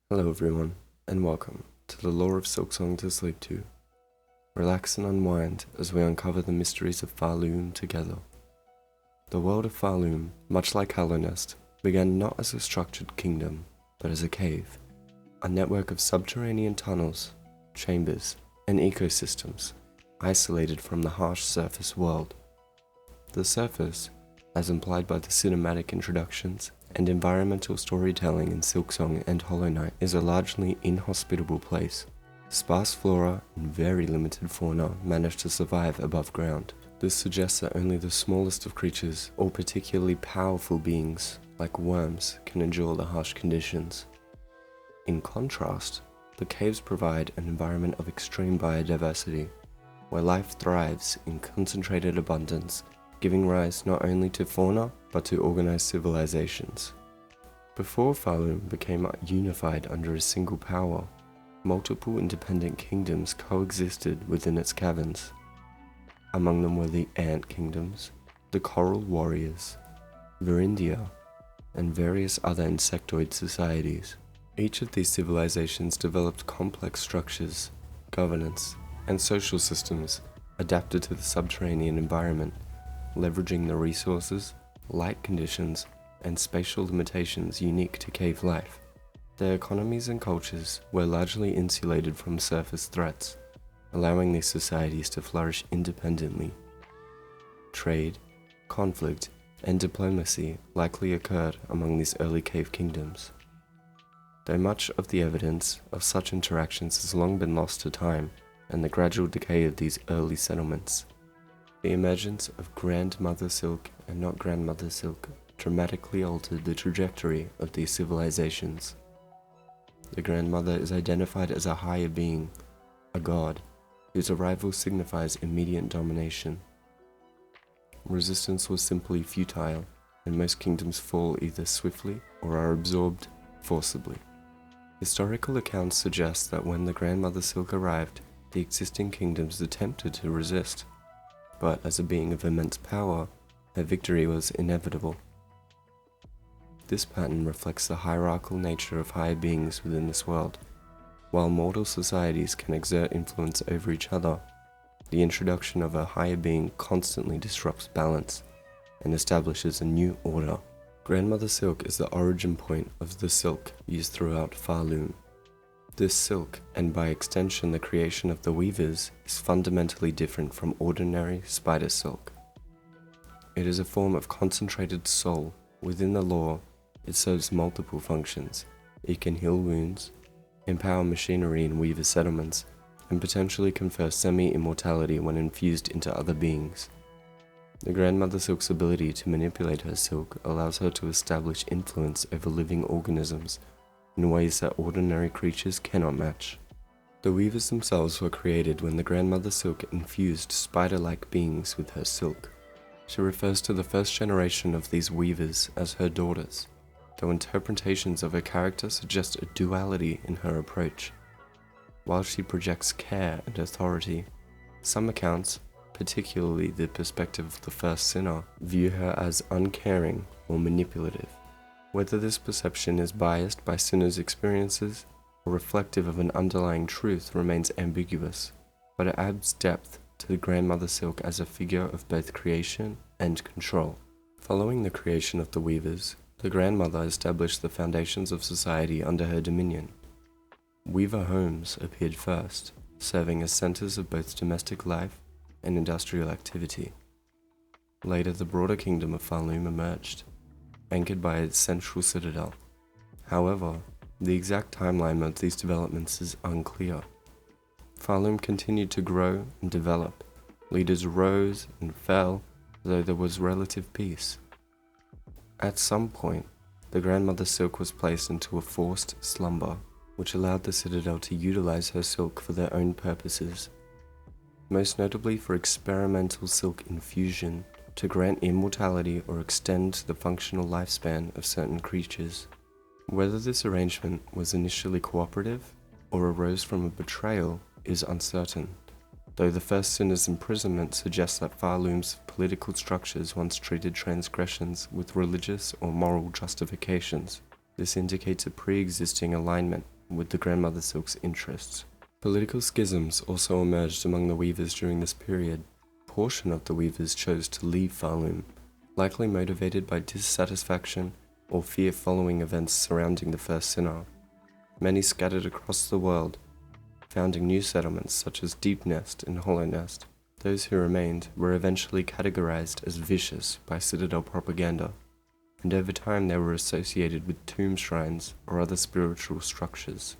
Hello everyone, and welcome to the lore of Silksong to sleep to. Relax and unwind as we uncover the mysteries of Pharloom together. The world of Pharloom, much like Hallownest, began not as a structured kingdom, but as a cave, a network of subterranean tunnels, chambers, and ecosystems, isolated from the harsh surface world. The surface, as implied by the cinematic introductions and environmental storytelling in Silksong and Hollow Knight, is a largely inhospitable place. Sparse flora and very limited fauna manage to survive above ground. This suggests that only the smallest of creatures, or particularly powerful beings, like worms, can endure the harsh conditions. In contrast, the caves provide an environment of extreme biodiversity, where life thrives in concentrated abundance, giving rise not only to fauna, but to organized civilizations. Before Pharloom became unified under a single power, multiple independent kingdoms coexisted within its caverns. Among them were the Ant Kingdoms, the Coral Warriors, Verindia, and various other insectoid societies. Each of these civilizations developed complex structures, governance, and social systems adapted to the subterranean environment, leveraging the resources, light conditions, and spatial limitations unique to cave life. Their economies and cultures were largely insulated from surface threats, allowing these societies to flourish independently. Trade, conflict, and diplomacy likely occurred among these early cave kingdoms. Though much of the evidence of such interactions has long been lost to time and the gradual decay of these early settlements, the emergence of Grandmother Silk and not Grandmother Silk dramatically altered the trajectory of these civilizations. The Grandmother is identified as a higher being, a god, whose arrival signifies immediate domination. Resistance was simply futile, and most kingdoms fall either swiftly or are absorbed forcibly. Historical accounts suggest that when the Grandmother Silk arrived, the existing kingdoms attempted to resist, but as a being of immense power, her victory was inevitable. This pattern reflects the hierarchical nature of higher beings within this world. While mortal societies can exert influence over each other, the introduction of a higher being constantly disrupts balance and establishes a new order. Grandmother Silk is the origin point of the silk used throughout Pharloom. This silk, and by extension the creation of the weavers, is fundamentally different from ordinary spider silk. It is a form of concentrated soul. Within the lore, it serves multiple functions. It can heal wounds, empower machinery in weaver settlements, and potentially confer semi-immortality when infused into other beings. The Grandmother Silk's ability to manipulate her silk allows her to establish influence over living organisms in ways that ordinary creatures cannot match. The weavers themselves were created when the Grandmother Silk infused spider-like beings with her silk. She refers to the first generation of these weavers as her daughters, though interpretations of her character suggest a duality in her approach. While she projects care and authority, some accounts, particularly the perspective of the first sinner, view her as uncaring or manipulative. Whether this perception is biased by sinners' experiences or reflective of an underlying truth remains ambiguous, but it adds depth to the Grandmother Silk as a figure of both creation and control. Following the creation of the weavers, the Grandmother established the foundations of society under her dominion. Weaver homes appeared first, serving as centers of both domestic life and industrial activity. Later, the broader kingdom of Pharloom emerged, anchored by its central citadel. However, the exact timeline of these developments is unclear. Pharloom continued to grow and develop. Leaders rose and fell, though there was relative peace. At some point, the Grandmother Silk was placed into a forced slumber, which allowed the citadel to utilize her silk for their own purposes, most notably for experimental silk infusion to grant immortality or extend the functional lifespan of certain creatures. Whether this arrangement was initially cooperative or arose from a betrayal is uncertain, though the first sinner's imprisonment suggests that Pharloom's political structures once treated transgressions with religious or moral justifications. This indicates a pre-existing alignment with the Grandmother Silk's interests. Political schisms also emerged among the weavers during this period. A portion of the weavers chose to leave Pharloom, likely motivated by dissatisfaction or fear following events surrounding the First Synod. Many scattered across the world, founding new settlements such as Deep Nest and Hollow Nest. Those who remained were eventually categorized as vicious by Citadel propaganda, and over time they were associated with tomb shrines or other spiritual structures.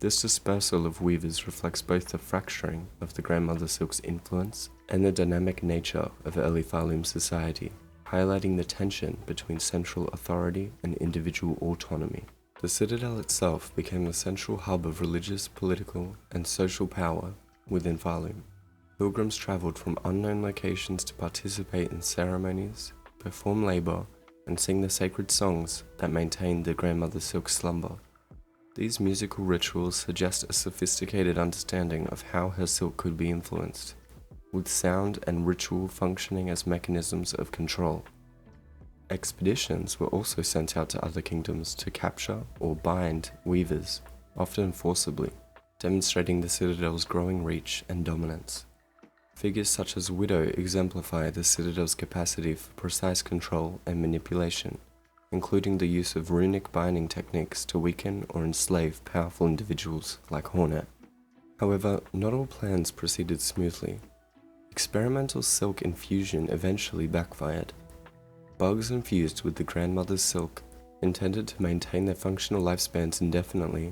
This dispersal of weavers reflects both the fracturing of the Grandmother Silk's influence and the dynamic nature of early Pharloom society, highlighting the tension between central authority and individual autonomy. The citadel itself became the central hub of religious, political, and social power within Pharloom. Pilgrims traveled from unknown locations to participate in ceremonies, perform labor, and sing the sacred songs that maintained the Grandmother Silk's slumber. These musical rituals suggest a sophisticated understanding of how her silk could be influenced, with sound and ritual functioning as mechanisms of control. Expeditions were also sent out to other kingdoms to capture or bind weavers, often forcibly, demonstrating the citadel's growing reach and dominance. Figures such as Widow exemplify the citadel's capacity for precise control and manipulation, including the use of runic binding techniques to weaken or enslave powerful individuals like Hornet. However, not all plans proceeded smoothly. Experimental silk infusion eventually backfired. Bugs infused with the Grandmother's silk, intended to maintain their functional lifespans indefinitely,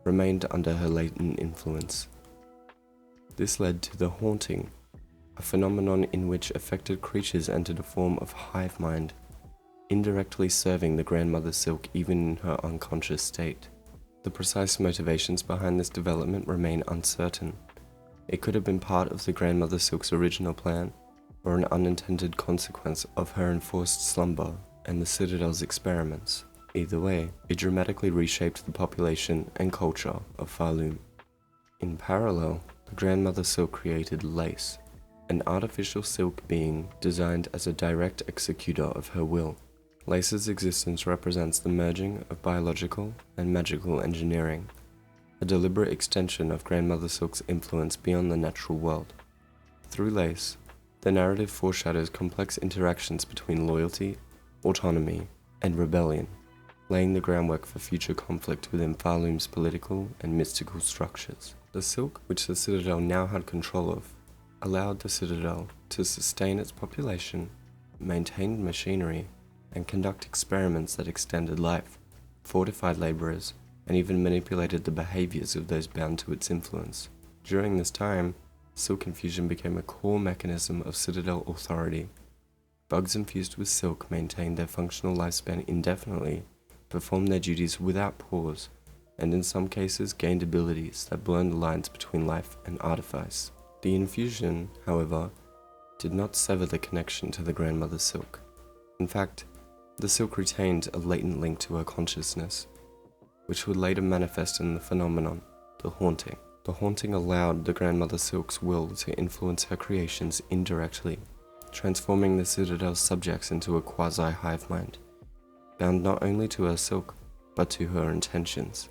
remained under her latent influence. This led to the haunting, a phenomenon in which affected creatures entered a form of hive mind, indirectly serving the Grandmother Silk even in her unconscious state. The precise motivations behind this development remain uncertain. It could have been part of the Grandmother Silk's original plan, or an unintended consequence of her enforced slumber and the Citadel's experiments. Either way, it dramatically reshaped the population and culture of Pharloom. In parallel, the Grandmother Silk created Lace, an artificial silk being designed as a direct executor of her will. Lace's existence represents the merging of biological and magical engineering, a deliberate extension of Grandmother Silk's influence beyond the natural world. Through Lace, the narrative foreshadows complex interactions between loyalty, autonomy, and rebellion, laying the groundwork for future conflict within Pharloom's political and mystical structures. The silk, which the Citadel now had control of, allowed the Citadel to sustain its population, maintain machinery, and conduct experiments that extended life, fortified laborers, and even manipulated the behaviors of those bound to its influence. During this time, silk infusion became a core mechanism of Citadel authority. Bugs infused with silk maintained their functional lifespan indefinitely, performed their duties without pause, and in some cases gained abilities that blurred the lines between life and artifice. The infusion, however, did not sever the connection to the Grandmother Silk. In fact, the silk retained a latent link to her consciousness, which would later manifest in the phenomenon, the haunting. The haunting allowed the Grandmother Silk's will to influence her creations indirectly, transforming the Citadel's subjects into a quasi-hive mind, bound not only to her silk, but to her intentions.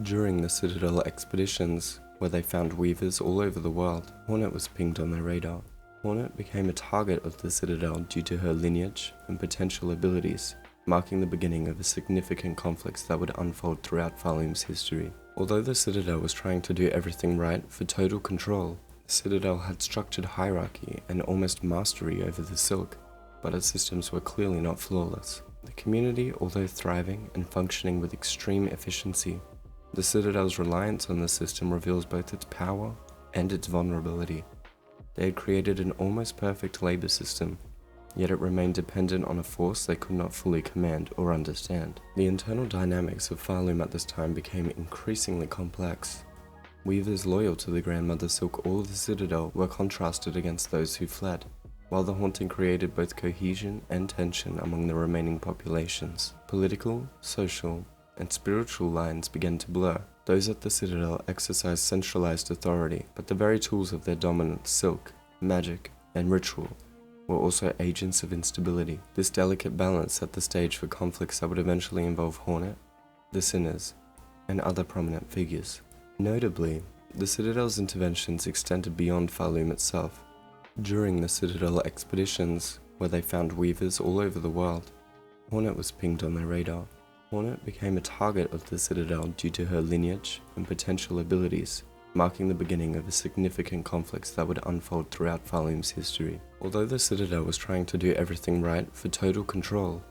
During the Citadel expeditions, where they found weavers all over the world, Hornet was pinged on their radar. Hornet became a target of the Citadel due to her lineage and potential abilities, marking the beginning of a significant conflicts that would unfold throughout Pharloom's history. Although the Citadel was trying to do everything right for total control, the Citadel had structured hierarchy and almost mastery over the silk, but its systems were clearly not flawless. The community, although thriving and functioning with extreme efficiency, the Citadel's reliance on the system reveals both its power and its vulnerability. They had created an almost perfect labor system, yet it remained dependent on a force they could not fully command or understand. The internal dynamics of Pharloom at this time became increasingly complex. Weavers loyal to the Grandmother Silk or the Citadel were contrasted against those who fled, while the haunting created both cohesion and tension among the remaining populations. Political, social, and spiritual lines began to blur. Those at the Citadel exercised centralized authority, but the very tools of their dominance, silk, magic, and ritual, were also agents of instability. This delicate balance set the stage for conflicts that would eventually involve Hornet, the Sinners, and other prominent figures. Notably, the Citadel's interventions extended beyond Pharloom itself. During the Citadel expeditions, where they found weavers all over the world, Hornet was pinged on their radar. Hornet became a target of the Citadel due to her lineage and potential abilities, marking the beginning of a significant conflict that would unfold throughout Pharloom's history. Although the Citadel was trying to do everything right for total control,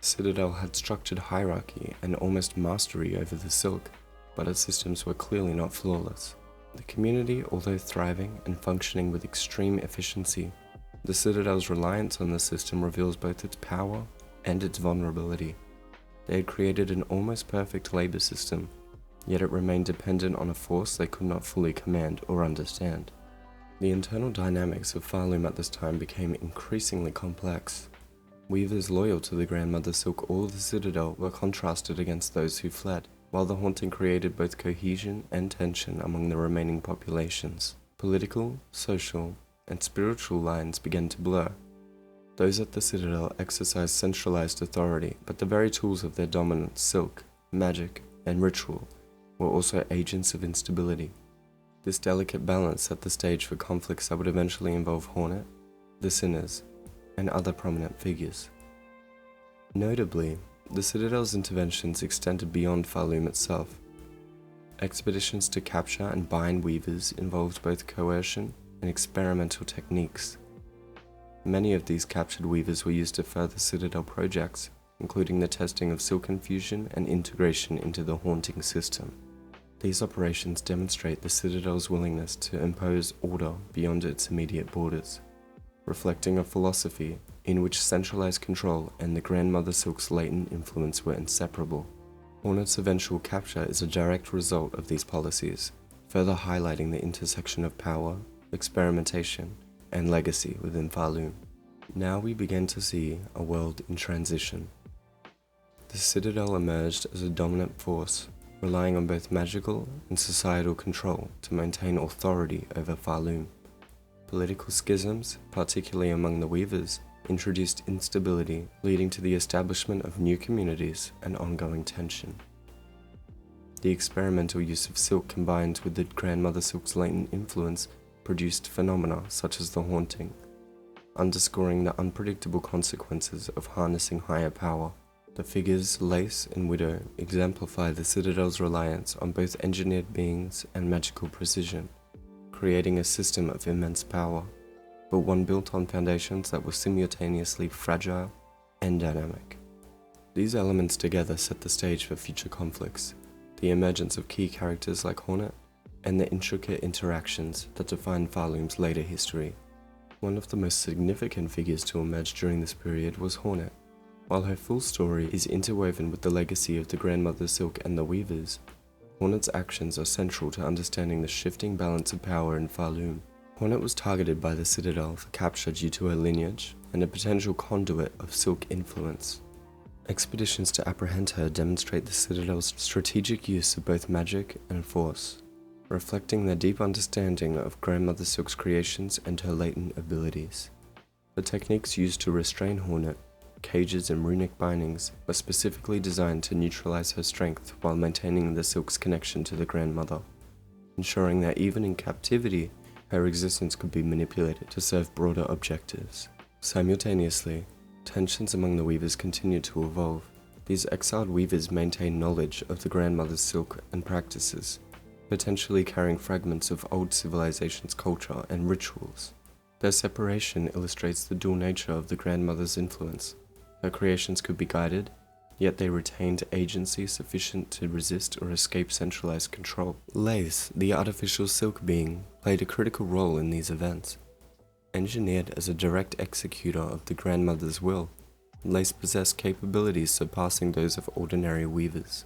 Citadel had structured hierarchy and almost mastery over the Silk, but its systems were clearly not flawless. The community, although thriving and functioning with extreme efficiency, the Citadel's reliance on the system reveals both its power and its vulnerability. They had created an almost perfect labor system, yet it remained dependent on a force they could not fully command or understand. The internal dynamics of Pharloom at this time became increasingly complex. Weavers loyal to the Grandmother Silk or the Citadel were contrasted against those who fled, while the haunting created both cohesion and tension among the remaining populations. Political, social, and spiritual lines began to blur. Those at the Citadel exercised centralized authority, but the very tools of their dominance, silk, magic, and ritual, were also agents of instability. This delicate balance set the stage for conflicts that would eventually involve Hornet, the Sinners, and other prominent figures. Notably, the Citadel's interventions extended beyond Pharloom itself. Expeditions to capture and bind weavers involved both coercion and experimental techniques. Many of these captured weavers were used to further Citadel projects, including the testing of silk infusion and integration into the haunting system. These operations demonstrate the Citadel's willingness to impose order beyond its immediate borders, reflecting a philosophy in which centralized control and the Grandmother Silk's latent influence were inseparable. Hornet's eventual capture is a direct result of these policies, further highlighting the intersection of power, experimentation, and legacy within Pharloom. Now we begin to see a world in transition. The Citadel emerged as a dominant force, relying on both magical and societal control to maintain authority over Pharloom. Political schisms, particularly among the weavers, introduced instability, leading to the establishment of new communities and ongoing tension. The experimental use of silk combined with the Grandmother Silk's latent influence produced phenomena such as the haunting, underscoring the unpredictable consequences of harnessing higher power. The figures Lace and Widow exemplify the Citadel's reliance on both engineered beings and magical precision, creating a system of immense power, but one built on foundations that were simultaneously fragile and dynamic. These elements together set the stage for future conflicts, the emergence of key characters like Hornet, and the intricate interactions that define Pharloom's later history. One of the most significant figures to emerge during this period was Hornet. While her full story is interwoven with the legacy of the Grandmother Silk and the Weavers, Hornet's actions are central to understanding the shifting balance of power in Pharloom. Hornet was targeted by the Citadel for capture due to her lineage and a potential conduit of silk influence. Expeditions to apprehend her demonstrate the Citadel's strategic use of both magic and force, reflecting their deep understanding of Grandmother Silk's creations and her latent abilities. The techniques used to restrain Hornet, cages and runic bindings, were specifically designed to neutralize her strength while maintaining the Silk's connection to the Grandmother, ensuring that even in captivity, her existence could be manipulated to serve broader objectives. Simultaneously, tensions among the weavers continued to evolve. These exiled weavers maintained knowledge of the Grandmother's silk and practices, potentially carrying fragments of old civilization's culture and rituals. Their separation illustrates the dual nature of the Grandmother's influence. Her creations could be guided, yet they retained agency sufficient to resist or escape centralized control. Lace, the artificial silk being, played a critical role in these events. Engineered as a direct executor of the Grandmother's will, Lace possessed capabilities surpassing those of ordinary weavers.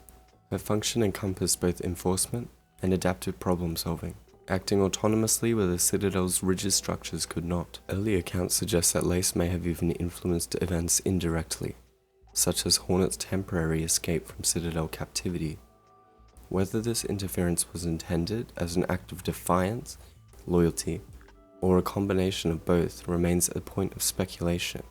Her function encompassed both enforcement and adaptive problem-solving, acting autonomously where the Citadel's rigid structures could not. Early accounts suggest that Lace may have even influenced events indirectly, such as Hornet's temporary escape from Citadel captivity. Whether this interference was intended as an act of defiance, loyalty, or a combination of both remains a point of speculation,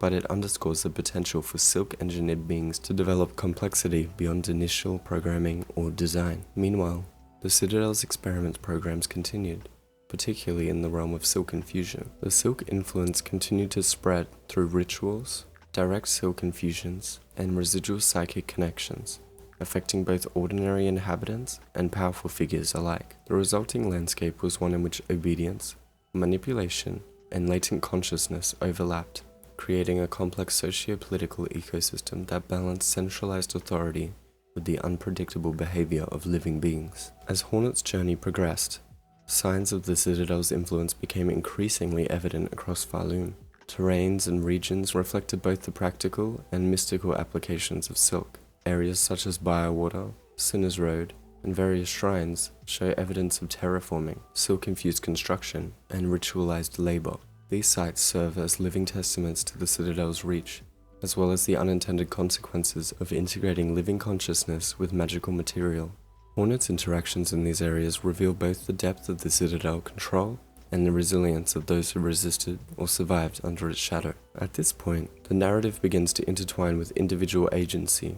but it underscores the potential for Silk-engineered beings to develop complexity beyond initial programming or design. Meanwhile, the Citadel's experiment programs continued, particularly in the realm of Silk infusion. The Silk influence continued to spread through rituals, direct Silk infusions, and residual psychic connections, affecting both ordinary inhabitants and powerful figures alike. The resulting landscape was one in which obedience, manipulation, and latent consciousness overlapped, creating a complex socio-political ecosystem that balanced centralized authority with the unpredictable behavior of living beings. As Hornet's journey progressed, signs of the Citadel's influence became increasingly evident across Pharloom. Terrains and regions reflected both the practical and mystical applications of Silk. Areas such as Byrewater, Sinner's Road, and various shrines show evidence of terraforming, Silk-infused construction, and ritualized labor. These sites serve as living testaments to the Citadel's reach, as well as the unintended consequences of integrating living consciousness with magical material. Hornet's interactions in these areas reveal both the depth of the Citadel control and the resilience of those who resisted or survived under its shadow. At this point, the narrative begins to intertwine with individual agency.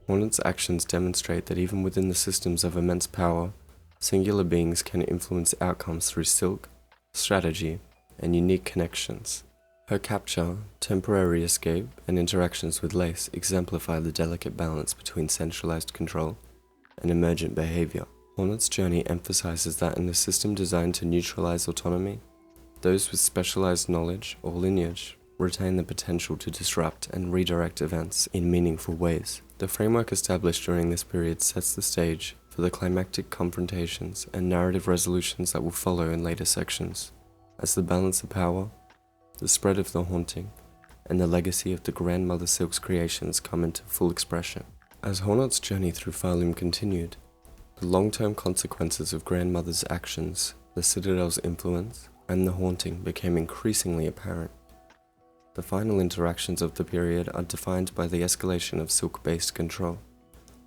Hornet's actions demonstrate that even within the systems of immense power, singular beings can influence outcomes through Silk, strategy, and unique connections. Her capture, temporary escape, and interactions with Lace exemplify the delicate balance between centralized control and emergent behavior. Hornet's journey emphasizes that in a system designed to neutralize autonomy, those with specialized knowledge or lineage retain the potential to disrupt and redirect events in meaningful ways. The framework established during this period sets the stage for the climactic confrontations and narrative resolutions that will follow in later sections, as the balance of power, the spread of the haunting, and the legacy of the Grandmother Silk's creations come into full expression. As Hornet's journey through Pharloom continued, the long-term consequences of Grandmother's actions, the Citadel's influence, and the haunting became increasingly apparent. The final interactions of the period are defined by the escalation of Silk-based control,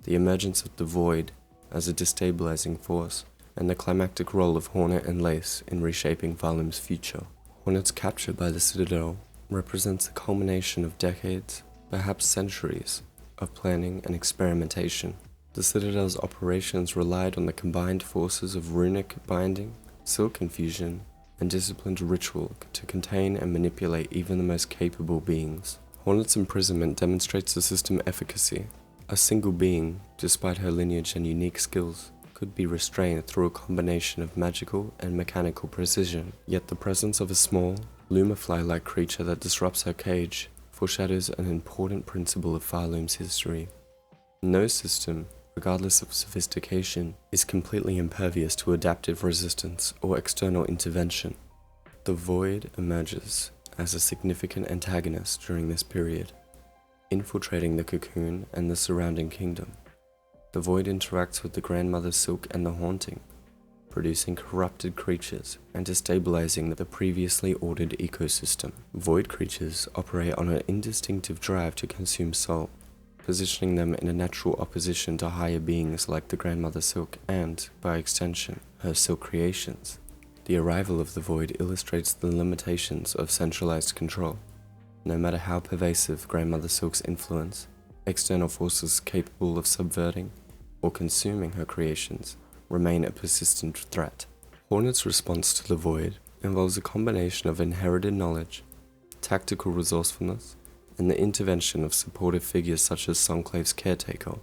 the emergence of the Void as a destabilizing force, and the climactic role of Hornet and Lace in reshaping Pharloom's future. Hornet's capture by the Citadel represents the culmination of decades, perhaps centuries, of planning and experimentation. The Citadel's operations relied on the combined forces of runic binding, Silk infusion, and disciplined ritual to contain and manipulate even the most capable beings. Hornet's imprisonment demonstrates the system's efficacy. A single being, despite her lineage and unique skills, could be restrained through a combination of magical and mechanical precision, yet the presence of a small, lumafly-like creature that disrupts her cage foreshadows an important principle of Pharloom's history. No system, regardless of sophistication, is completely impervious to adaptive resistance or external intervention. The Void emerges as a significant antagonist during this period, infiltrating the cocoon and the surrounding kingdom. The Void interacts with the Grandmother Silk and the Haunting, producing corrupted creatures and destabilizing the previously ordered ecosystem. Void creatures operate on an instinctive drive to consume soul, positioning them in a natural opposition to higher beings like the Grandmother Silk and, by extension, her Silk creations. The arrival of the Void illustrates the limitations of centralized control. No matter how pervasive Grandmother Silk's influence, external forces capable of subverting or consuming her creations remain a persistent threat. Hornet's response to the Void involves a combination of inherited knowledge, tactical resourcefulness, and the intervention of supportive figures such as Songclave's caretaker.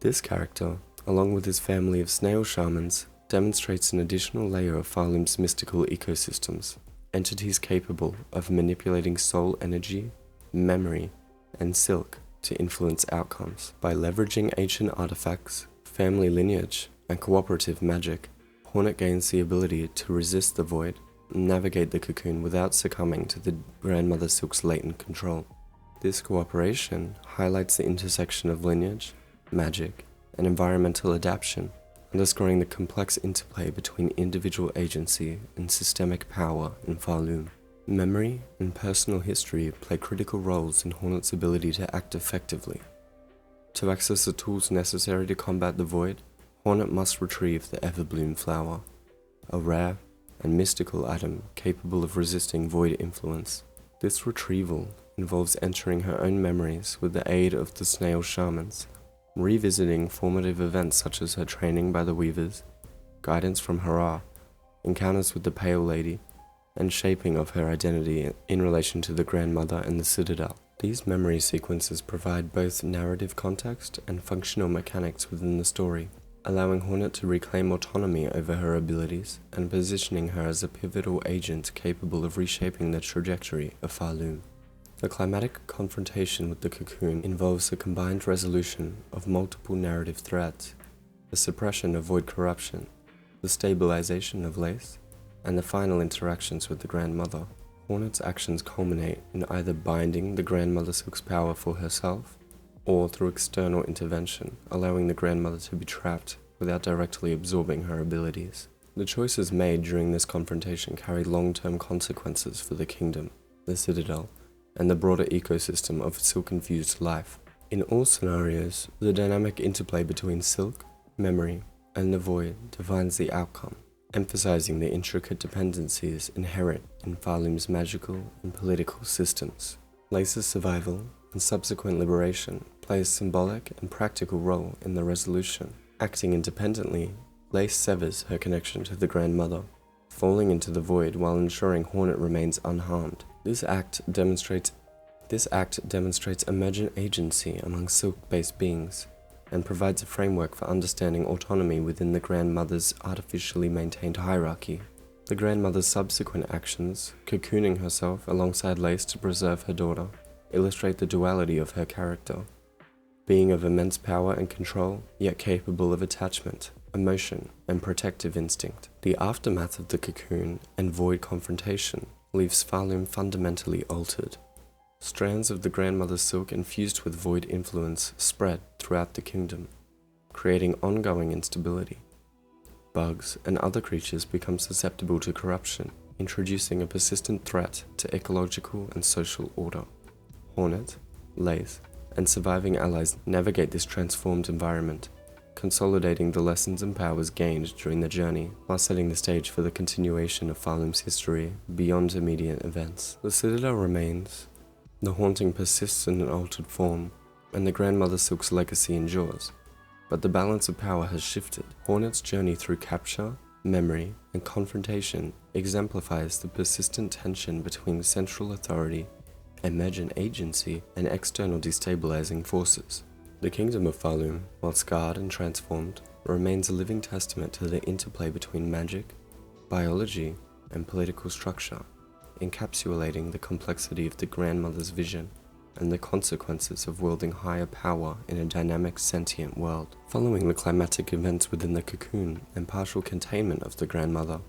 This character, along with his family of snail shamans, demonstrates an additional layer of Pharloom's mystical ecosystems, entities capable of manipulating soul energy, memory, and Silk to influence outcomes. By leveraging ancient artifacts, family lineage, and cooperative magic, Hornet gains the ability to resist the Void and navigate the cocoon without succumbing to the Grandmother Silk's latent control. This cooperation highlights the intersection of lineage, magic, and environmental adaptation, underscoring the complex interplay between individual agency and systemic power in Pharloom. Memory and personal history play critical roles in Hornet's ability to act effectively. To access the tools necessary to combat the Void, Hornet must retrieve the Everbloom flower, a rare and mystical atom capable of resisting Void influence. This retrieval involves entering her own memories with the aid of the snail shamans, revisiting formative events such as her training by the Weavers, guidance from Hara, encounters with the Pale Lady, and shaping of her identity in relation to the Grandmother and the Citadel. These memory sequences provide both narrative context and functional mechanics within the story, allowing Hornet to reclaim autonomy over her abilities and positioning her as a pivotal agent capable of reshaping the trajectory of Pharloom. The climatic confrontation with the cocoon involves the combined resolution of multiple narrative threads, the suppression of void corruption, the stabilization of Lace, and the final interactions with the Grandmother. Hornet's actions culminate in either binding the Grandmother Silk's power for herself, or through external intervention, allowing the Grandmother to be trapped without directly absorbing her abilities. The choices made during this confrontation carry long-term consequences for the Kingdom, the Citadel, and the broader ecosystem of silk-infused life. In all scenarios, the dynamic interplay between silk, memory, and the void defines the outcome, emphasizing the intricate dependencies inherent in Pharloom's magical and political systems. Lace's survival and subsequent liberation play a symbolic and practical role in the resolution. Acting independently, Lace severs her connection to the Grandmother, falling into the void while ensuring Hornet remains unharmed. This act demonstrates emergent agency among silk-based beings, and provides a framework for understanding autonomy within the Grandmother's artificially maintained hierarchy. The Grandmother's subsequent actions, cocooning herself alongside Lace to preserve her daughter, illustrate the duality of her character, being of immense power and control, yet capable of attachment, emotion, and protective instinct. The aftermath of the cocoon and void confrontation leaves Pharloom fundamentally altered. Strands of the Grandmother's silk infused with void influence spread throughout the kingdom, creating ongoing instability. Bugs and other creatures become susceptible to corruption, introducing a persistent threat to ecological and social order. Hornet, Lace, and surviving allies navigate this transformed environment, consolidating the lessons and powers gained during the journey, while setting the stage for the continuation of Pharloom's history beyond immediate events. The Citadel remains, the haunting persists in an altered form, and the Grandmother Silk's legacy endures, but the balance of power has shifted. Hornet's journey through capture, memory, and confrontation exemplifies the persistent tension between central authority, emergent agency, and external destabilizing forces. The Kingdom of Pharloom, while scarred and transformed, remains a living testament to the interplay between magic, biology, and political structure, encapsulating the complexity of the Grandmother's vision and the consequences of wielding higher power in a dynamic, sentient world. Following the climatic events within the cocoon and partial containment of the Grandmother,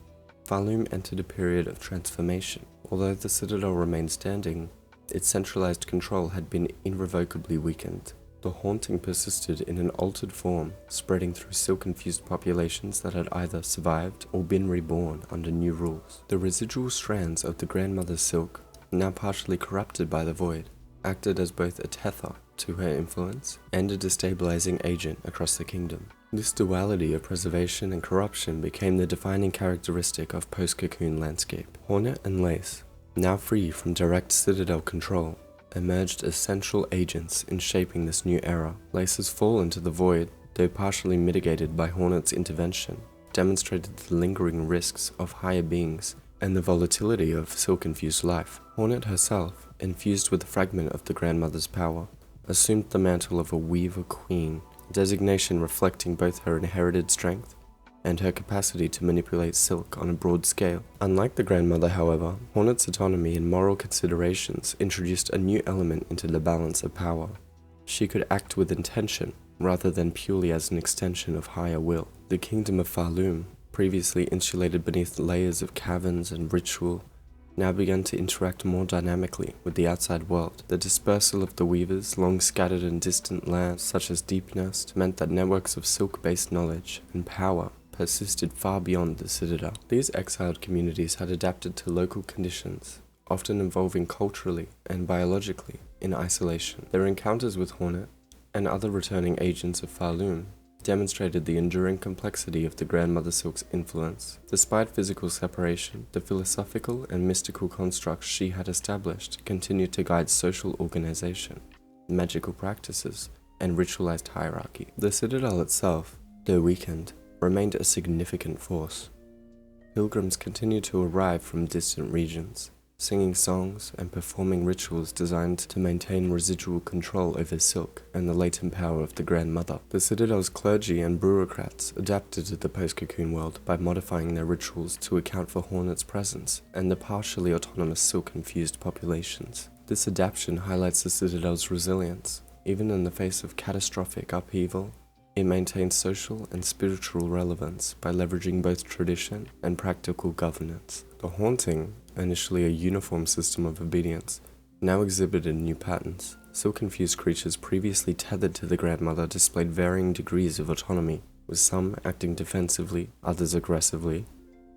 Pharloom entered a period of transformation. Although the Citadel remained standing, its centralized control had been irrevocably weakened. The haunting persisted in an altered form, spreading through silk-infused populations that had either survived or been reborn under new rules. The residual strands of the Grandmother's silk, now partially corrupted by the void, acted as both a tether to her influence and a destabilizing agent across the kingdom. This duality of preservation and corruption became the defining characteristic of post-cocoon landscape. Hornet and Lace, now free from direct Citadel control, emerged as central agents in shaping this new era. Lace's fall into the void, though partially mitigated by Hornet's intervention, demonstrated the lingering risks of higher beings and the volatility of silk-infused life. Hornet herself, infused with a fragment of the Grandmother's power, assumed the mantle of a Weaver Queen, a designation reflecting both her inherited strength and her capacity to manipulate silk on a broad scale. Unlike the Grandmother, however, Hornet's autonomy and moral considerations introduced a new element into the balance of power. She could act with intention, rather than purely as an extension of higher will. The Kingdom of Pharloom, previously insulated beneath layers of caverns and ritual, now began to interact more dynamically with the outside world. The dispersal of the Weavers, long scattered in distant lands such as Deep Nest, meant that networks of silk-based knowledge and power persisted far beyond the Citadel. These exiled communities had adapted to local conditions, often evolving culturally and biologically in isolation. Their encounters with Hornet and other returning agents of Pharloom demonstrated the enduring complexity of the Grandmother Silk's influence. Despite physical separation, the philosophical and mystical constructs she had established continued to guide social organization, magical practices, and ritualized hierarchy. The citadel itself, though weakened, remained a significant force. Pilgrims continued to arrive from distant regions, singing songs and performing rituals designed to maintain residual control over Silk and the latent power of the Grandmother. The Citadel's clergy and bureaucrats adapted to the post-Cocoon world by modifying their rituals to account for Hornet's presence and the partially autonomous Silk-infused populations. This adaptation highlights the Citadel's resilience. Even in the face of catastrophic upheaval, it maintains social and spiritual relevance by leveraging both tradition and practical governance. The haunting, initially a uniform system of obedience, now exhibited new patterns. Silk-infused creatures previously tethered to the Grandmother displayed varying degrees of autonomy, with some acting defensively, others aggressively,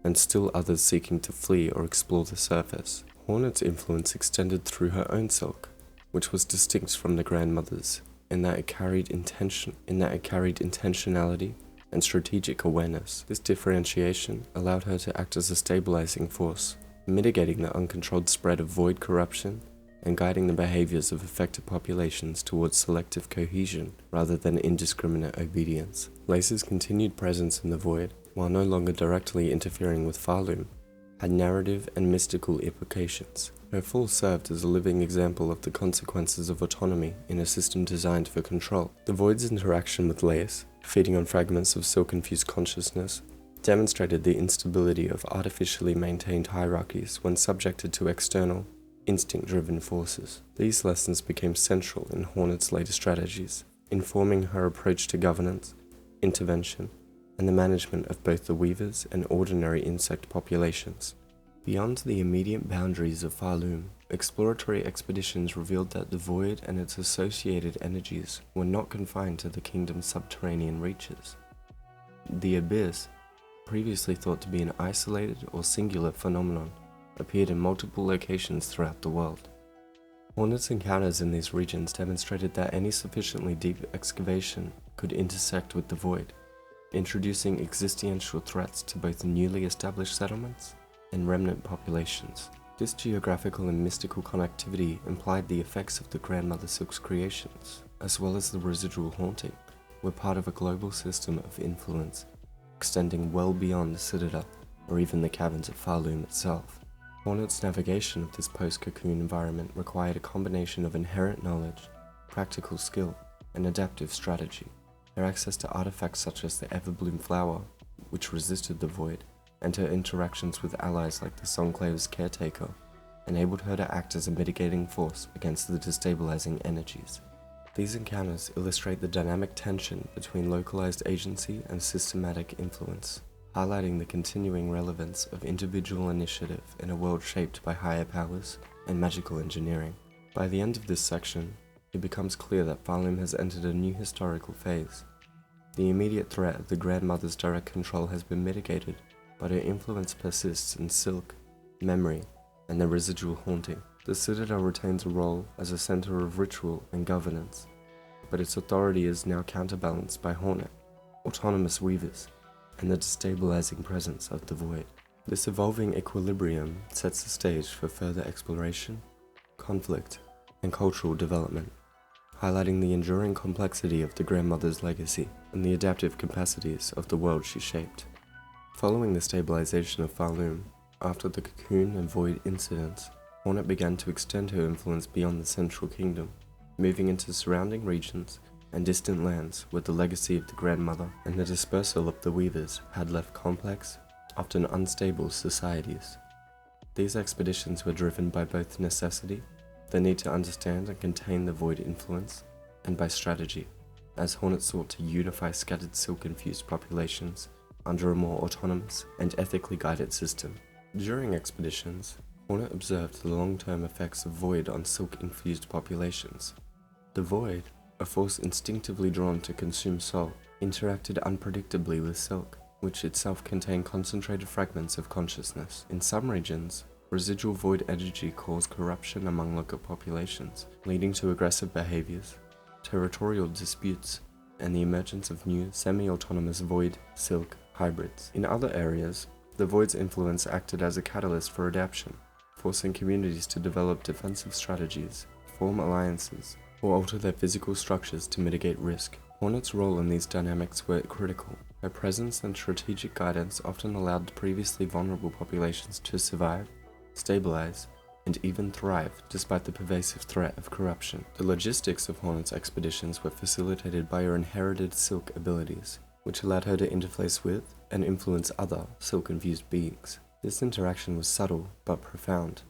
and still others seeking to flee or explore the surface. Hornet's influence extended through her own Silk, which was distinct from the Grandmother's, in that it carried intentionality and strategic awareness. This differentiation allowed her to act as a stabilizing force, mitigating the uncontrolled spread of void corruption and guiding the behaviors of affected populations towards selective cohesion rather than indiscriminate obedience. Lace's continued presence in the void, while no longer directly interfering with Pharloom, had narrative and mystical implications. Her fall served as a living example of the consequences of autonomy in a system designed for control. The void's interaction with Lace, feeding on fragments of Silk-infused consciousness, demonstrated the instability of artificially maintained hierarchies when subjected to external, instinct-driven forces. These lessons became central in Hornet's later strategies, informing her approach to governance, intervention, and the management of both the weavers and ordinary insect populations. Beyond the immediate boundaries of Pharloom, exploratory expeditions revealed that the void and its associated energies were not confined to the kingdom's subterranean reaches. The abyss, previously thought to be an isolated or singular phenomenon, appeared in multiple locations throughout the world. Hornet's encounters in these regions demonstrated that any sufficiently deep excavation could intersect with the void, introducing existential threats to both the newly established settlements and remnant populations. This geographical and mystical connectivity implied the effects of the Grandmother Silk's creations, as well as the residual haunting, were part of a global system of influence, extending well beyond the Citadel or even the caverns of Pharloom itself. Hornet's navigation of this post-Cocoon environment required a combination of inherent knowledge, practical skill, and adaptive strategy. Her access to artifacts such as the Everbloom flower, which resisted the void, and her interactions with allies like the Songclave's caretaker, enabled her to act as a mitigating force against the destabilizing energies. These encounters illustrate the dynamic tension between localized agency and systematic influence, highlighting the continuing relevance of individual initiative in a world shaped by higher powers and magical engineering. By the end of this section, it becomes clear that Pharloom has entered a new historical phase. The immediate threat of the Grandmother's direct control has been mitigated, but her influence persists in Silk, memory, and the residual haunting. The Citadel retains a role as a center of ritual and governance, but its authority is now counterbalanced by Hornet, autonomous weavers, and the destabilizing presence of the void. This evolving equilibrium sets the stage for further exploration, conflict, and cultural development, highlighting the enduring complexity of the Grandmother's legacy and the adaptive capacities of the world she shaped. Following the stabilization of Pharloom, after the Cocoon and Void incidents, Hornet began to extend her influence beyond the central kingdom, moving into surrounding regions and distant lands where the legacy of the Grandmother and the dispersal of the Weavers had left complex, often unstable societies. These expeditions were driven by both necessity, the need to understand and contain the Void influence, and by strategy, as Hornet sought to unify scattered Silk-infused populations under a more autonomous and ethically guided system. During expeditions, Hornet observed the long-term effects of Void on Silk-infused populations. The Void, a force instinctively drawn to consume soul, interacted unpredictably with Silk, which itself contained concentrated fragments of consciousness. In some regions, residual Void energy caused corruption among local populations, leading to aggressive behaviors, territorial disputes, and the emergence of new semi-autonomous void-silk hybrids. In other areas, the void's influence acted as a catalyst for adaptation, forcing communities to develop defensive strategies, form alliances, or alter their physical structures to mitigate risk. Hornet's role in these dynamics were critical. Her presence and strategic guidance often allowed previously vulnerable populations to survive, stabilize, and even thrive despite the pervasive threat of corruption. The logistics of Hornet's expeditions were facilitated by her inherited silk abilities, which allowed her to interface with and influence other silk-infused beings. This interaction was subtle but profound.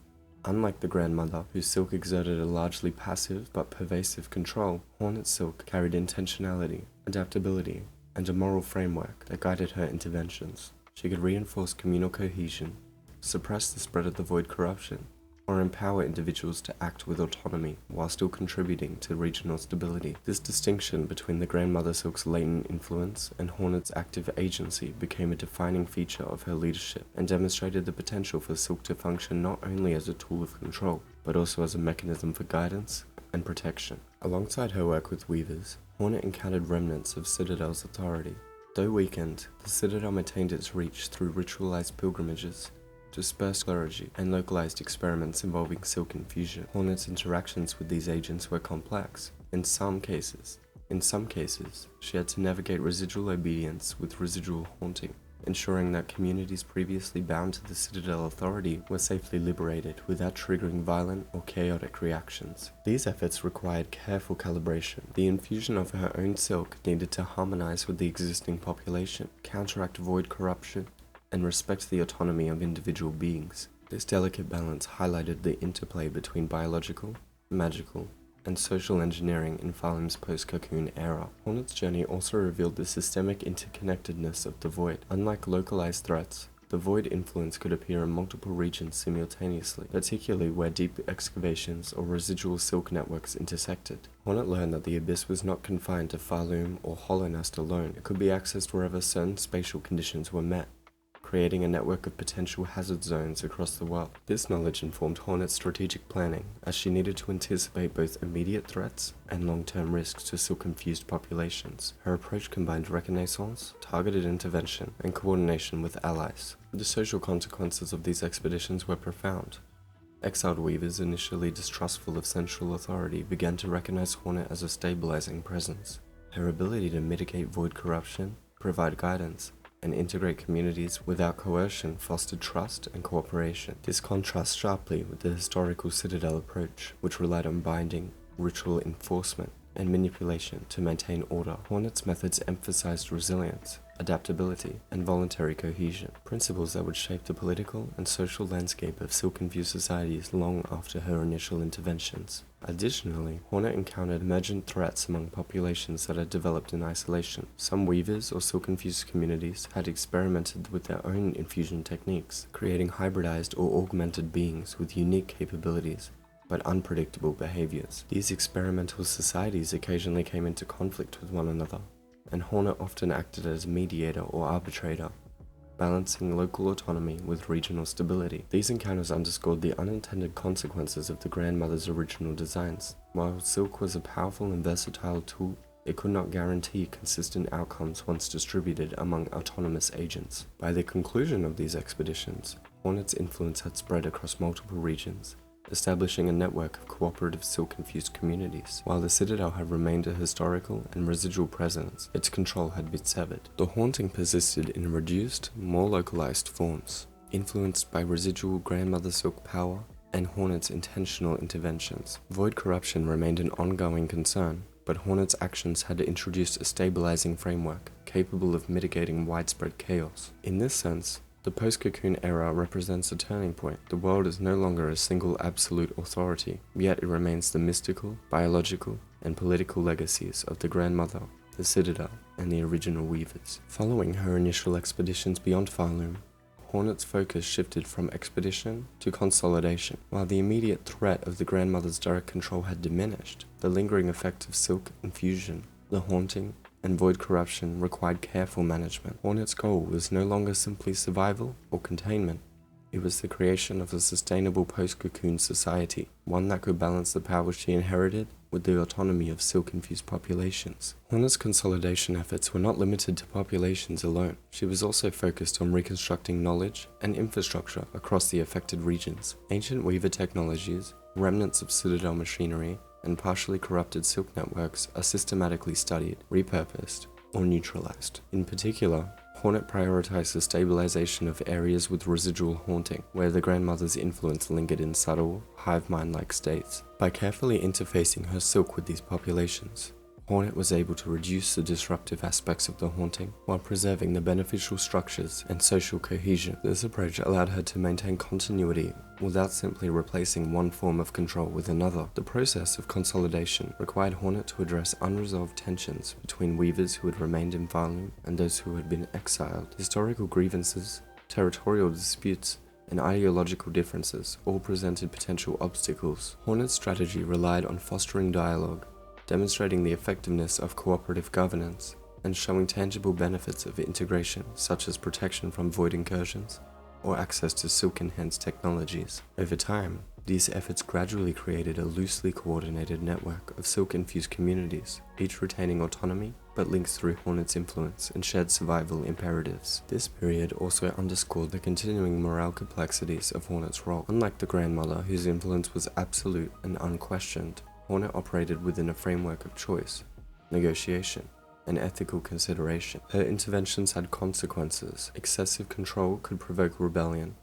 Unlike the Grandmother, whose silk exerted a largely passive but pervasive control, Hornet's silk carried intentionality, adaptability, and a moral framework that guided her interventions. She could reinforce communal cohesion, suppress the spread of the void corruption, or empower individuals to act with autonomy while still contributing to regional stability. This distinction between the Grandmother Silk's latent influence and Hornet's active agency became a defining feature of her leadership and demonstrated the potential for silk to function not only as a tool of control, but also as a mechanism for guidance and protection. Alongside her work with weavers, Hornet encountered remnants of Citadel's authority. Though weakened, the Citadel maintained its reach through ritualized pilgrimages, dispersed clergy, and localized experiments involving silk infusion. Hornet's interactions with these agents were complex. In some cases, she had to navigate residual obedience with residual haunting, ensuring that communities previously bound to the Citadel authority were safely liberated without triggering violent or chaotic reactions. These efforts required careful calibration. The infusion of her own silk needed to harmonize with the existing population, counteract void corruption, and respect the autonomy of individual beings. This delicate balance highlighted the interplay between biological, magical, and social engineering in Pharloom's post-Cocoon era. Hornet's journey also revealed the systemic interconnectedness of the void. Unlike localized threats, the void influence could appear in multiple regions simultaneously, particularly where deep excavations or residual silk networks intersected. Hornet learned that the abyss was not confined to Pharloom or Hollow Nest alone. It could be accessed wherever certain spatial conditions were met, creating a network of potential hazard zones across the world. This knowledge informed Hornet's strategic planning, as she needed to anticipate both immediate threats and long-term risks to silk-infused populations. Her approach combined reconnaissance, targeted intervention, and coordination with allies. The social consequences of these expeditions were profound. Exiled weavers, initially distrustful of central authority, began to recognize Hornet as a stabilizing presence. Her ability to mitigate void corruption, provide guidance, and integrate communities without coercion fostered trust and cooperation. This contrasts sharply with the historical Citadel approach, which relied on binding, ritual enforcement, and manipulation to maintain order. Hornet's methods emphasized resilience, adaptability, and voluntary cohesion, principles that would shape the political and social landscape of silk-infused societies long after her initial interventions. Additionally, Hornet encountered emergent threats among populations that had developed in isolation. Some weavers or silk-infused communities had experimented with their own infusion techniques, creating hybridized or augmented beings with unique capabilities but unpredictable behaviors. These experimental societies occasionally came into conflict with one another, and Hornet often acted as a mediator or arbitrator, balancing local autonomy with regional stability. These encounters underscored the unintended consequences of the Grandmother's original designs. While silk was a powerful and versatile tool, it could not guarantee consistent outcomes once distributed among autonomous agents. By the conclusion of these expeditions, Hornet's influence had spread across multiple regions, establishing a network of cooperative silk-infused communities. While the Citadel had remained a historical and residual presence, its control had been severed. The haunting persisted in reduced, more localized forms, influenced by residual Grandmother Silk power and Hornet's intentional interventions. Void corruption remained an ongoing concern, but Hornet's actions had introduced a stabilizing framework capable of mitigating widespread chaos. In this sense, the post-Cocoon era represents a turning point. The world is no longer a single absolute authority, yet it remains the mystical, biological, and political legacies of the Grandmother, the Citadel, and the original weavers. Following her initial expeditions beyond Pharloom, Hornet's focus shifted from expedition to consolidation. While the immediate threat of the Grandmother's direct control had diminished, the lingering effect of silk infusion, the haunting, and void corruption required careful management. Hornet's goal was no longer simply survival or containment. It was the creation of a sustainable post-Cocoon society, one that could balance the power she inherited with the autonomy of silk-infused populations. Hornet's consolidation efforts were not limited to populations alone. She was also focused on reconstructing knowledge and infrastructure across the affected regions. Ancient weaver technologies, remnants of citadel machinery, and partially corrupted silk networks are systematically studied, repurposed, or neutralized. In particular, Hornet prioritized the stabilization of areas with residual haunting, where the grandmother's influence lingered in subtle, hive mind-like states. By carefully interfacing her silk with these populations, Hornet was able to reduce the disruptive aspects of the haunting while preserving the beneficial structures and social cohesion. This approach allowed her to maintain continuity without simply replacing one form of control with another. The process of consolidation required Hornet to address unresolved tensions between weavers who had remained in Pharloom and those who had been exiled. Historical grievances, territorial disputes, and ideological differences all presented potential obstacles. Hornet's strategy relied on fostering dialogue, demonstrating the effectiveness of cooperative governance, and showing tangible benefits of integration, such as protection from void incursions or access to silk-enhanced technologies. Over time, these efforts gradually created a loosely coordinated network of silk-infused communities, each retaining autonomy but linked through Hornet's influence and shared survival imperatives. This period also underscored the continuing morale complexities of Hornet's role. Unlike the grandmother, whose influence was absolute and unquestioned, Hornet operated within a framework of choice, negotiation, and ethical consideration. Her interventions had consequences. Excessive control could provoke rebellion,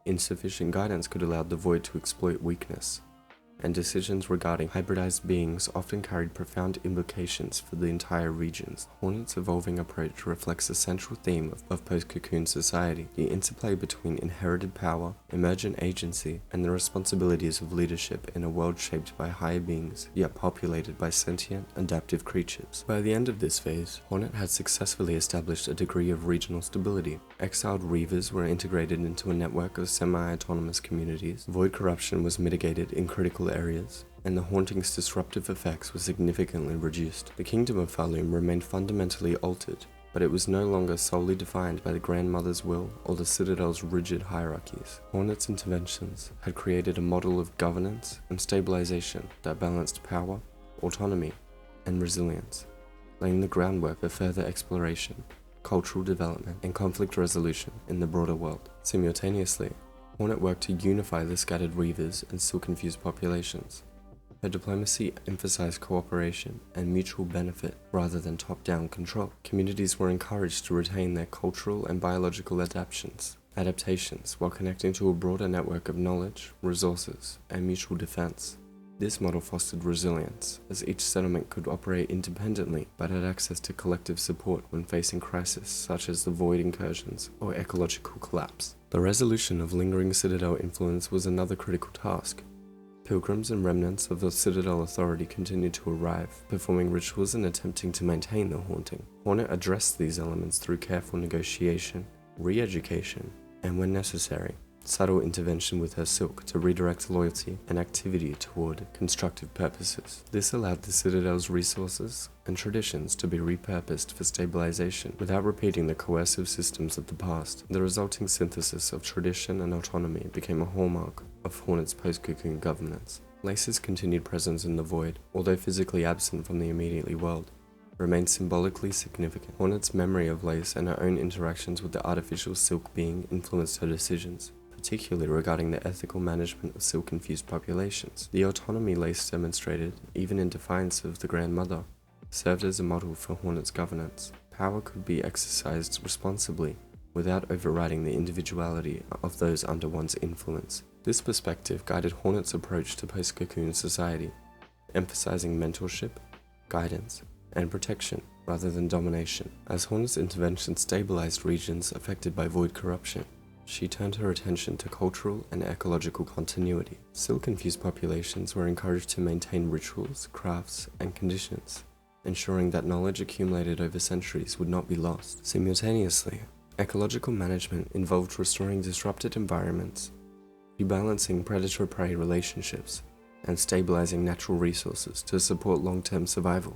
insufficient guidance could allow the void to exploit weakness, and decisions regarding hybridized beings often carried profound implications for the entire regions. Hornet's evolving approach reflects a central theme of post-cocoon society, the interplay between inherited power, emergent agency, and the responsibilities of leadership in a world shaped by higher beings, yet populated by sentient, adaptive creatures. By the end of this phase, Hornet had successfully established a degree of regional stability. Exiled reavers were integrated into a network of semi-autonomous communities, void corruption was mitigated in critical areas, and the haunting's disruptive effects were significantly reduced. The kingdom of Pharloom remained fundamentally altered, but it was no longer solely defined by the grandmother's will or the citadel's rigid hierarchies. Hornet's interventions had created a model of governance and stabilization that balanced power, autonomy, and resilience, laying the groundwork for further exploration, cultural development, and conflict resolution in the broader world. Simultaneously, Hornet worked to unify the scattered weavers and silk-infused populations. Her diplomacy emphasized cooperation and mutual benefit rather than top-down control. Communities were encouraged to retain their cultural and biological adaptations while connecting to a broader network of knowledge, resources, and mutual defense. This model fostered resilience, as each settlement could operate independently but had access to collective support when facing crises such as the void incursions or ecological collapse. The resolution of lingering citadel influence was another critical task. Pilgrims and remnants of the citadel authority continued to arrive, performing rituals and attempting to maintain the haunting. Hornet addressed these elements through careful negotiation, re-education, and when necessary, subtle intervention with her silk to redirect loyalty and activity toward constructive purposes. This allowed the citadel's resources and traditions to be repurposed for stabilization without repeating the coercive systems of the past. The resulting synthesis of tradition and autonomy became a hallmark of Hornet's post-cocoon governance. Lace's continued presence in the void, although physically absent from the immediate world, remained symbolically significant. Hornet's memory of Lace and her own interactions with the artificial silk being influenced her decisions, particularly regarding the ethical management of silk-infused populations. The autonomy Lace demonstrated, even in defiance of the grandmother, served as a model for Hornet's governance. Power could be exercised responsibly, without overriding the individuality of those under one's influence. This perspective guided Hornet's approach to post-cocoon society, emphasizing mentorship, guidance, and protection rather than domination. As Hornet's intervention stabilized regions affected by void corruption, she turned her attention to cultural and ecological continuity. Silk-infused populations were encouraged to maintain rituals, crafts, and conditions, ensuring that knowledge accumulated over centuries would not be lost. Simultaneously, ecological management involved restoring disrupted environments, rebalancing predator-prey relationships, and stabilizing natural resources to support long-term survival.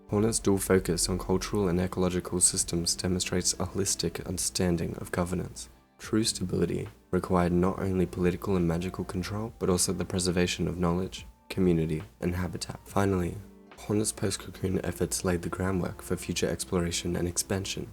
Hornet's dual focus on cultural and ecological systems demonstrates a holistic understanding of governance. True stability required not only political and magical control, but also the preservation of knowledge, community, and habitat. Finally, Hornet's post-cocoon efforts laid the groundwork for future exploration and expansion.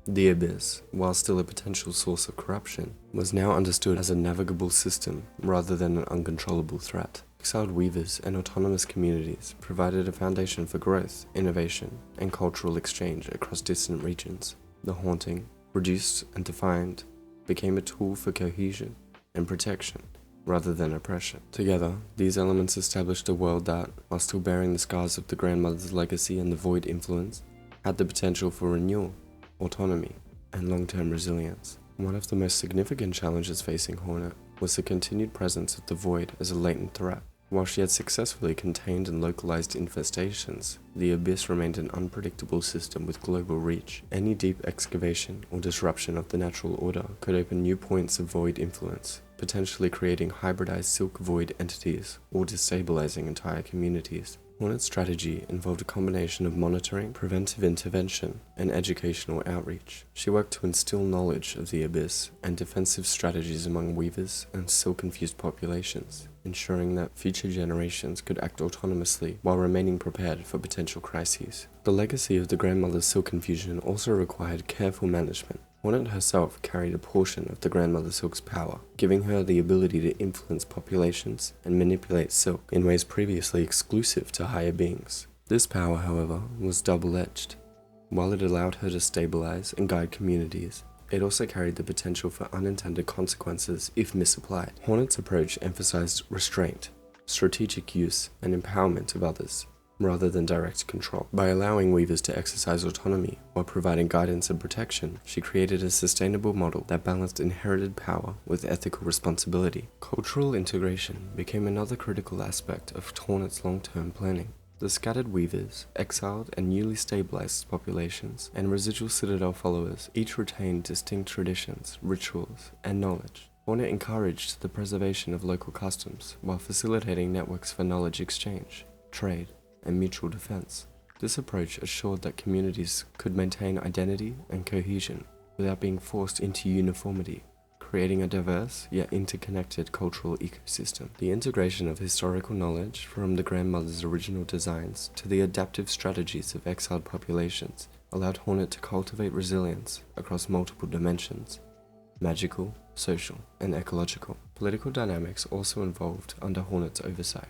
The Abyss, while still a potential source of corruption, was now understood as a navigable system rather than an uncontrollable threat. Exiled weavers and autonomous communities provided a foundation for growth, innovation, and cultural exchange across distant regions. The haunting, reduced and defined, became a tool for cohesion and protection rather than oppression. Together, these elements established a world that, while still bearing the scars of the grandmother's legacy and the void influence, had the potential for renewal, autonomy, and long-term resilience. One of the most significant challenges facing Hornet was the continued presence of the void as a latent threat. While she had successfully contained and localized infestations, the Abyss remained an unpredictable system with global reach. Any deep excavation or disruption of the natural order could open new points of void influence, potentially creating hybridized silk void entities or destabilizing entire communities. Hornet's strategy involved a combination of monitoring, preventive intervention, and educational outreach. She worked to instill knowledge of the Abyss and defensive strategies among weavers and silk-infused populations, ensuring that future generations could act autonomously while remaining prepared for potential crises. The legacy of the grandmother's silk infusion also required careful management. Hornet herself carried a portion of the grandmother silk's power, giving her the ability to influence populations and manipulate silk in ways previously exclusive to higher beings. This power, however, was double-edged. While it allowed her to stabilize and guide communities, it also carried the potential for unintended consequences if misapplied. Hornet's approach emphasized restraint, strategic use, and empowerment of others, rather than direct control. By allowing weavers to exercise autonomy while providing guidance and protection, she created a sustainable model that balanced inherited power with ethical responsibility. Cultural integration became another critical aspect of Hornet's long-term planning. The scattered weavers, exiled and newly stabilized populations, and residual Citadel followers each retained distinct traditions, rituals, and knowledge. Hornet encouraged the preservation of local customs while facilitating networks for knowledge exchange, trade, and mutual defense. This approach assured that communities could maintain identity and cohesion without being forced into uniformity, creating a diverse yet interconnected cultural ecosystem. The integration of historical knowledge from the grandmother's original designs to the adaptive strategies of exiled populations allowed Hornet to cultivate resilience across multiple dimensions: magical, social, and ecological. Political dynamics also involved under Hornet's oversight.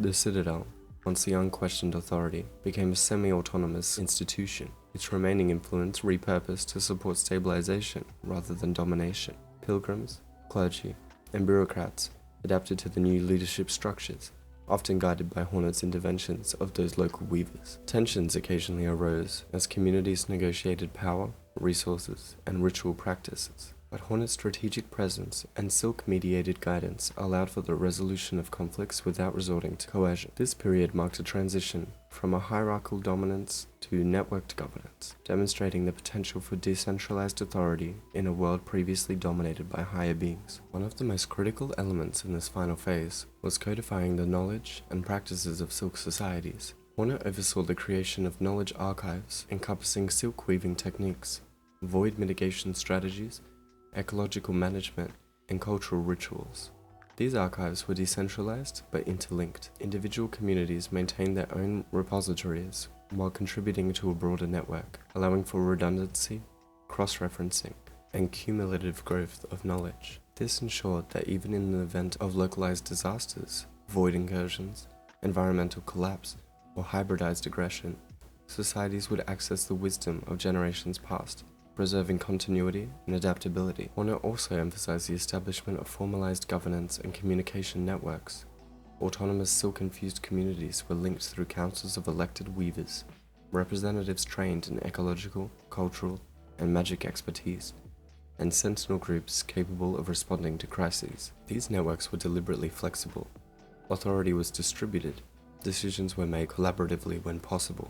The Citadel, once the unquestioned authority, became a semi-autonomous institution, its remaining influence repurposed to support stabilization rather than domination. Pilgrims, clergy, and bureaucrats adapted to the new leadership structures, often guided by Hornet's interventions of those local weavers. Tensions occasionally arose as communities negotiated power, resources, and ritual practices, but Hornet's strategic presence and silk-mediated guidance allowed for the resolution of conflicts without resorting to coercion. This period marked a transition from a hierarchical dominance to networked governance, demonstrating the potential for decentralized authority in a world previously dominated by higher beings. One of the most critical elements in this final phase was codifying the knowledge and practices of silk societies. Hornet oversaw the creation of knowledge archives encompassing silk weaving techniques, void mitigation strategies, ecological management, and cultural rituals. These archives were decentralized but interlinked. Individual communities maintained their own repositories while contributing to a broader network, allowing for redundancy, cross-referencing, and cumulative growth of knowledge. This ensured that even in the event of localized disasters, void incursions, environmental collapse, or hybridized aggression, societies would access the wisdom of generations past, preserving continuity and adaptability. Hornet also emphasized the establishment of formalized governance and communication networks. Autonomous silk-infused communities were linked through councils of elected weavers, representatives trained in ecological, cultural, and magic expertise, and sentinel groups capable of responding to crises. These networks were deliberately flexible. Authority was distributed, decisions were made collaboratively when possible,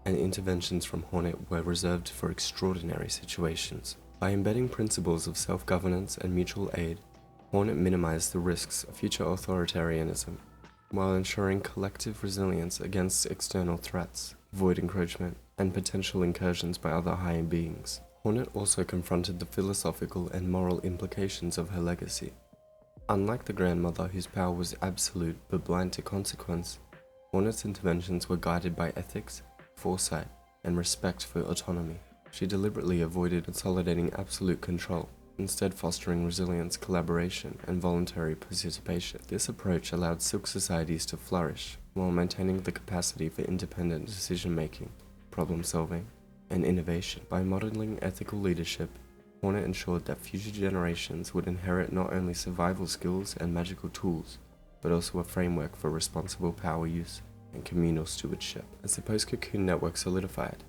and interventions from Hornet were reserved for extraordinary situations. By embedding principles of self-governance and mutual aid, Hornet minimized the risks of future authoritarianism, while ensuring collective resilience against external threats, void encroachment, and potential incursions by other higher beings. Hornet also confronted the philosophical and moral implications of her legacy. Unlike the grandmother, whose power was absolute but blind to consequence, Hornet's interventions were guided by ethics, foresight, and respect for autonomy. She deliberately avoided consolidating absolute control, instead fostering resilience, collaboration, and voluntary participation. This approach allowed silk societies to flourish while maintaining the capacity for independent decision-making, problem-solving, and innovation. By modeling ethical leadership, Hornet ensured that future generations would inherit not only survival skills and magical tools, but also a framework for responsible power use and communal stewardship. As the post-cocoon network solidified,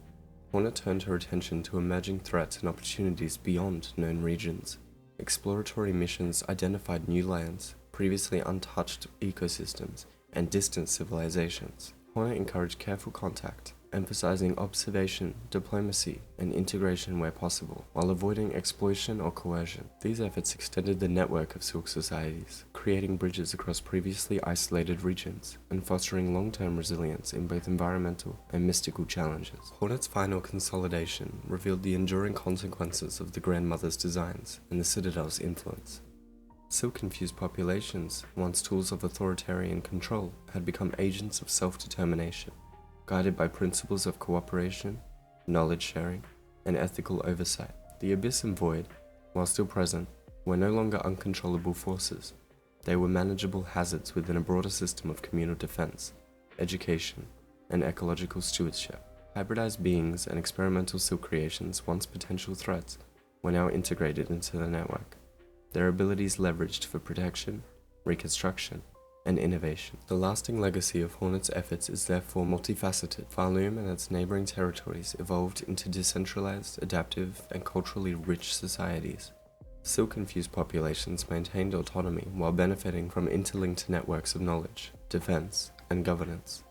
Hornet turned her attention to emerging threats and opportunities beyond known regions. Exploratory missions identified new lands, previously untouched ecosystems, and distant civilizations. Hornet encouraged careful contact, emphasizing observation, diplomacy, and integration where possible, while avoiding exploitation or coercion. These efforts extended the network of silk societies, creating bridges across previously isolated regions, and fostering long-term resilience in both environmental and mystical challenges. Hornet's final consolidation revealed the enduring consequences of the Grandmother's designs and the Citadel's influence. Silk-infused populations, once tools of authoritarian control, had become agents of self-determination, guided by principles of cooperation, knowledge sharing, and ethical oversight. The abyss and void, while still present, were no longer uncontrollable forces. They were manageable hazards within a broader system of communal defense, education, and ecological stewardship. Hybridized beings and experimental silk creations, once potential threats, were now integrated into the network, their abilities leveraged for protection, reconstruction, and innovation. The lasting legacy of Hornet's efforts is therefore multifaceted. Pharloom and its neighboring territories evolved into decentralized, adaptive, and culturally rich societies. Silk-infused populations maintained autonomy while benefiting from interlinked networks of knowledge, defense, and governance.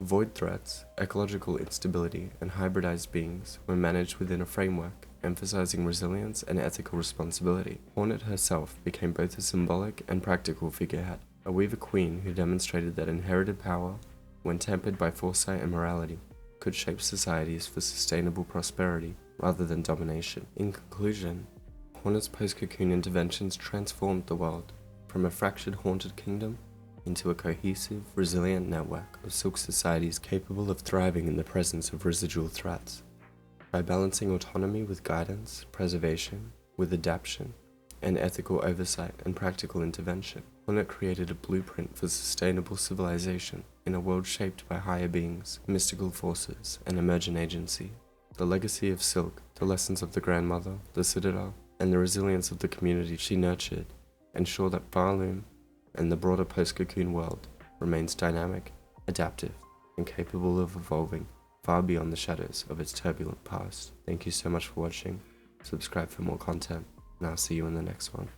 Void threats, ecological instability, and hybridized beings were managed within a framework emphasizing resilience and ethical responsibility. Hornet herself became both a symbolic and practical figurehead, a weaver queen who demonstrated that inherited power, when tempered by foresight and morality, could shape societies for sustainable prosperity rather than domination. In conclusion, Hornet's post-cocoon interventions transformed the world from a fractured, haunted kingdom into a cohesive, resilient network of silk societies capable of thriving in the presence of residual threats. By balancing autonomy with guidance, preservation with adaptation, and ethical oversight and practical intervention, Hornet created a blueprint for sustainable civilization in a world shaped by higher beings, mystical forces, and emergent agency. The legacy of silk, the lessons of the grandmother, the citadel, and the resilience of the community she nurtured ensure that Pharloom and the broader post-cocoon world remains dynamic, adaptive, and capable of evolving far beyond the shadows of its turbulent past. Thank you so much for watching. Subscribe for more content, and I'll see you in the next one.